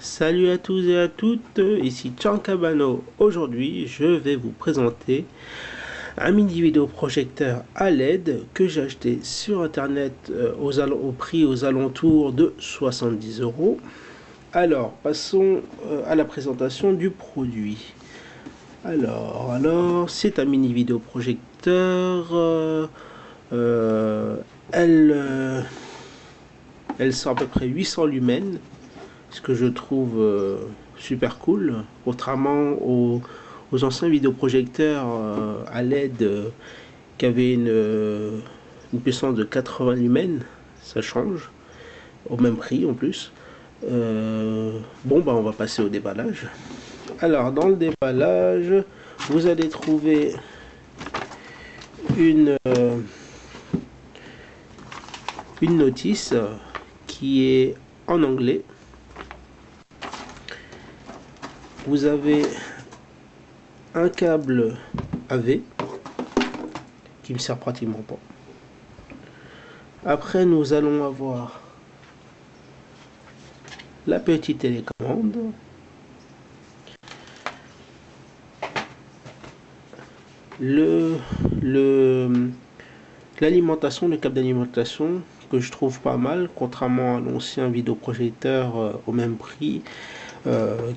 Salut à tous et à toutes, ici Cabano. Aujourd'hui, je vais vous présenter un mini vidéoprojecteur à LED que j'ai acheté sur internet au prix aux alentours de 70 euros. Alors, passons à la présentation du produit. Alors, c'est un mini vidéoprojecteur. Elle sort à peu près 800 lumens, ce que je trouve super cool, contrairement aux anciens vidéoprojecteurs à LED qui avaient une puissance de 80 lumens. Ça change, au même prix en plus. Bon, bah on va passer au déballage. Alors, dans le déballage, vous allez trouver une notice qui est en anglais. Vous avez un câble AV qui me sert pratiquement pas. Après, nous allons avoir la petite télécommande, l'alimentation, le câble d'alimentation que je trouve pas mal, contrairement à l'ancien vidéoprojecteur au même prix.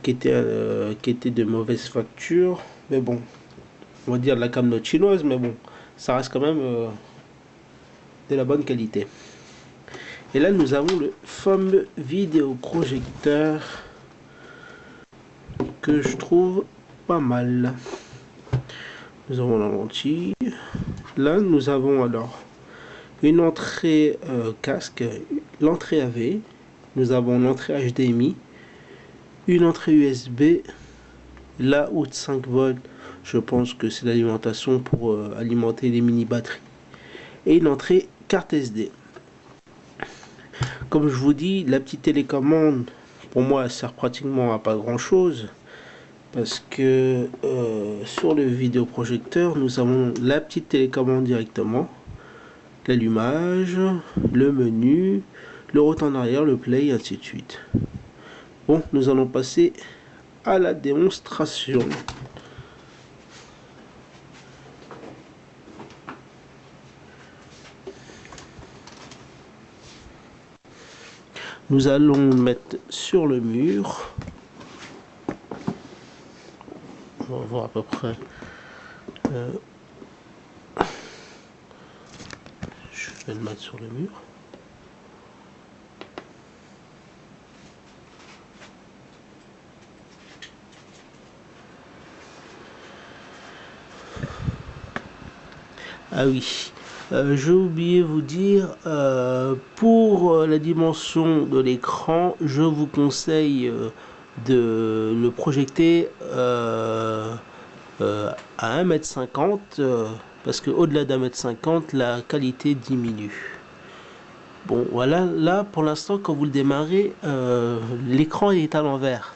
Qui était de mauvaise facture, mais bon, on va dire de la camelote chinoise, mais bon, ça reste quand même de la bonne qualité. Et là, nous avons le fameux vidéoprojecteur que je trouve pas mal. Nous avons la lentille. Là, nous avons alors une entrée casque, l'entrée AV, nous avons l'entrée HDMI, une entrée USB, la haute 5 volts, je pense que c'est l'alimentation pour alimenter les mini batteries, et une entrée carte SD. Comme je vous dis, la petite télécommande pour moi elle sert pratiquement à pas grand chose, parce que sur le vidéoprojecteur nous avons la petite télécommande directement, l'allumage, le menu, le retour en arrière, le play, ainsi de suite. Bon, nous allons passer à la démonstration. Nous allons le mettre sur le mur. On va voir à peu près. Je vais le mettre sur le mur. Ah oui, j'ai oublié de vous dire, pour la dimension de l'écran, je vous conseille de le projeter à 1,50 m, parce que au-delà d'1,50 m, la qualité diminue. Bon, voilà, là pour l'instant, quand vous le démarrez, l'écran est à l'envers.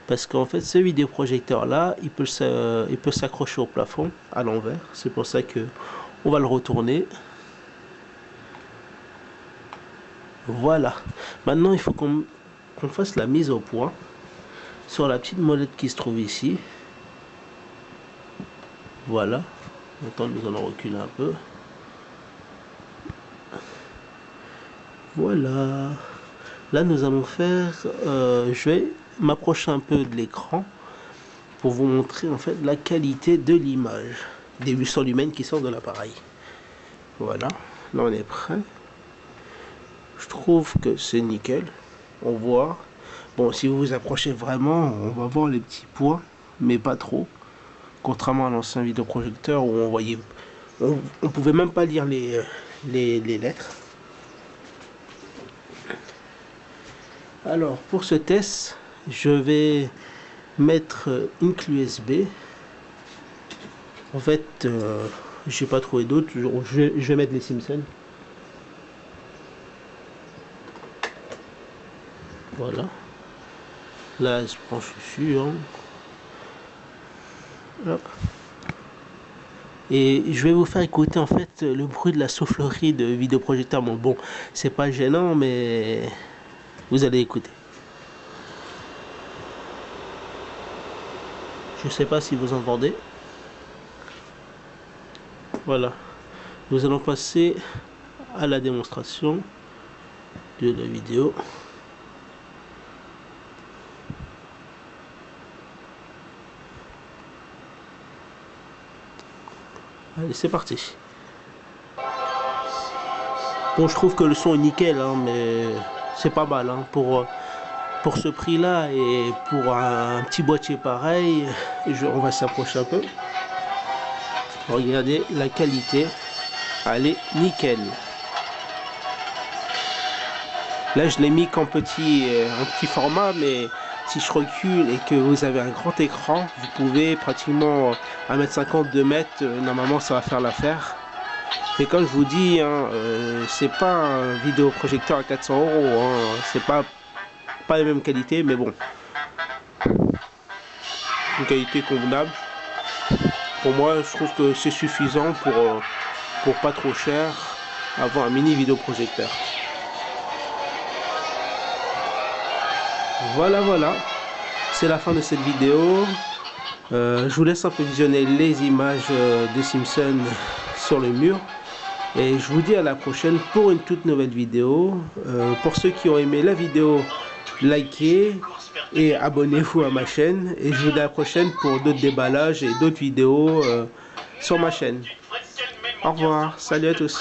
Parce qu'en fait, ce vidéoprojecteur là, il peut s'accrocher au plafond à l'envers. C'est pour ça que on va le retourner. Voilà. Maintenant, il faut qu'on fasse la mise au point sur la petite molette qui se trouve ici. Voilà. Maintenant, nous allons reculer un peu. Voilà. Là, nous allons faire... je vais m'approcher un peu de l'écran pour vous montrer en fait la qualité de l'image des 800 lumens qui sortent de l'appareil. Voilà. Là, on est prêt. Je trouve que c'est nickel. On voit. Bon, si vous vous approchez vraiment, on va voir les petits points, mais pas trop. Contrairement à l'ancien vidéoprojecteur où on voyait, on pouvait même pas lire les lettres. Alors pour ce test, je vais mettre une clé USB. En fait, j'ai pas trouvé d'autres. Je vais mettre les Simpsons. Voilà. Là, elle se branche dessus. Hein. Hop. Et je vais vous faire écouter en fait le bruit de la soufflerie de vidéoprojecteur. Bon, c'est pas gênant, mais vous allez écouter. Je ne sais pas si vous entendez. Voilà. Nous allons passer à la démonstration de la vidéo. Allez, c'est parti. Bon, je trouve que le son est nickel, hein, mais c'est pas mal hein, pour ce prix-là et pour un petit boîtier pareil. On va s'approcher un peu. Regardez la qualité, elle est nickel. Là, je l'ai mis qu'en petit format, mais si je recule et que vous avez un grand écran, vous pouvez pratiquement 1m50, 2 mètres, normalement ça va faire l'affaire. Et comme je vous dis, hein, c'est pas un vidéoprojecteur à 400 €, hein, c'est pas la même qualité, mais bon, une qualité convenable. Pour moi, je trouve que c'est suffisant pour pas trop cher avoir un mini vidéoprojecteur. Voilà, c'est la fin de cette vidéo. Je vous laisse un peu visionner les images des Simpsons sur le mur. Et je vous dis à la prochaine pour une toute nouvelle vidéo. Pour ceux qui ont aimé la vidéo, likez et abonnez-vous à ma chaîne. Et je vous dis à la prochaine pour d'autres déballages et d'autres vidéos sur ma chaîne. Au revoir, salut à tous.